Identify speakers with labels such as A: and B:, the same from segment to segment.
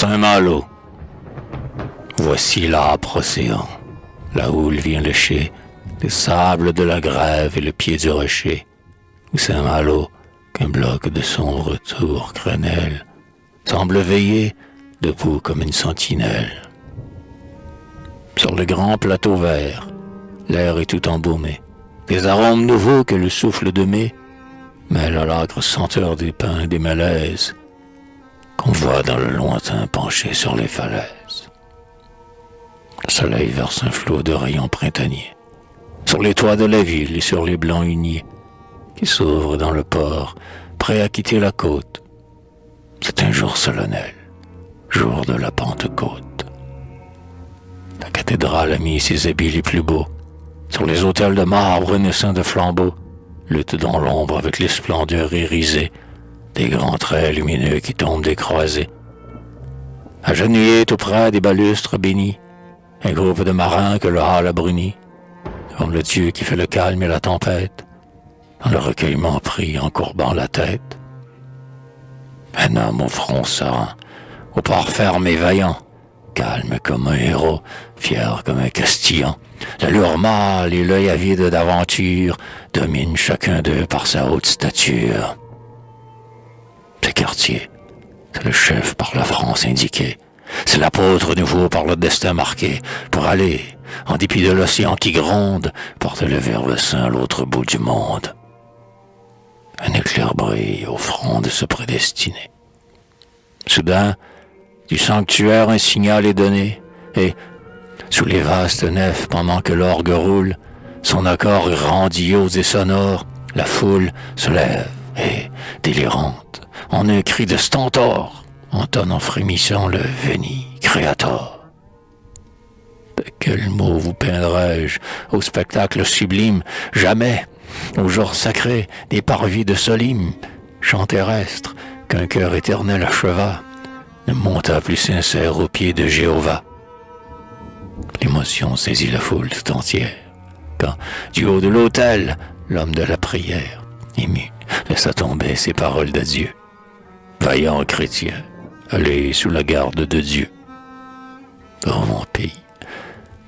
A: Saint-Malo. Voici l'âpre océan. La houle vient lécher les sables de la grève et le pied du rocher, où Saint-Malo, qu'un bloc de sombre tour crénelle, semble veiller, debout comme une sentinelle. Sur le grand plateau vert, l'air est tout embaumé, des arômes nouveaux que le souffle de mai mêle à l'âcre senteur des pins et des malaises qu'on voit dans le lointain penché sur les falaises. Le soleil verse un flot de rayons printaniers sur les toits de la ville et sur les blancs huniers qui s'ouvrent dans le port, prêts à quitter la côte. C'est un jour solennel, jour de la Pentecôte. La cathédrale a mis ses habits les plus beaux sur les autels de marbre naissants de flambeaux, lutte dans l'ombre avec les splendeurs irisées des grands traits lumineux qui tombent des croisées. Agenouillés tout près des balustres bénis, un groupe de marins que le hâle a bruni, comme le Dieu qui fait le calme et la tempête, dans le recueillement pris en courbant la tête. Un homme au front serein, au port ferme et vaillant, calme comme un héros, fier comme un castillan, l'allure mâle et l'œil avide d'aventure dominent chacun d'eux par sa haute stature. C'est Cartier, c'est le chef par la France indiqué, c'est l'apôtre nouveau par le destin marqué, pour aller, en dépit de l'océan qui gronde, porter le Verbe saint à l'autre bout du monde. Un éclair brille au front de ce prédestiné. Soudain, du sanctuaire un signal est donné, et, sous les vastes nefs pendant que l'orgue roule, son accord grandiose et sonore, la foule se lève et, délirante, en un cri de stentor, entonne en frémissant le Veni Creator. De quel mot vous peindrais-je au spectacle sublime, jamais, au jour sacré des parvis de Solyme, chant terrestre qu'un cœur éternel acheva, ne monta plus sincère aux pieds de Jéhovah. L'émotion saisit la foule tout entière, quand, du haut de l'autel, l'homme de la prière, ému, laissa tomber ses paroles d'adieu. Vaillant chrétien, allez sous la garde de Dieu. Oh mon pays,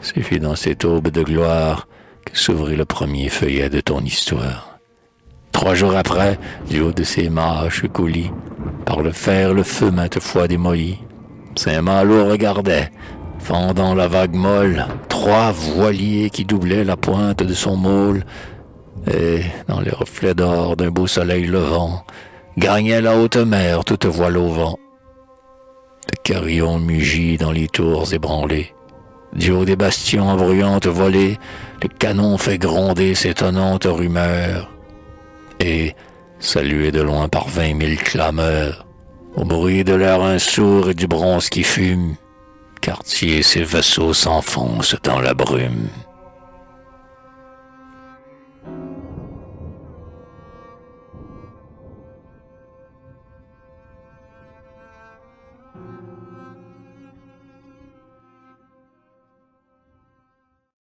A: c'est fut dans cette aube de gloire que s'ouvrit le premier feuillet de ton histoire. 3 jours après, du haut de ces mâches coulis, par le fer le feu maintes fois démoli, Saint-Malo regardait, fendant la vague molle, 3 voiliers qui doublaient la pointe de son môle, et, dans les reflets d'or d'un beau soleil levant, gagnait la haute mer toute voile au vent. Le carillon mugit dans les tours ébranlées, du haut des bastions en bruyantes volées, le canon fait gronder s'étonnante rumeur, et, salué de loin par 20 000 clameurs, au bruit de l'air insourd et du bronze qui fume, Cartier et ses vaisseaux s'enfoncent dans la brume.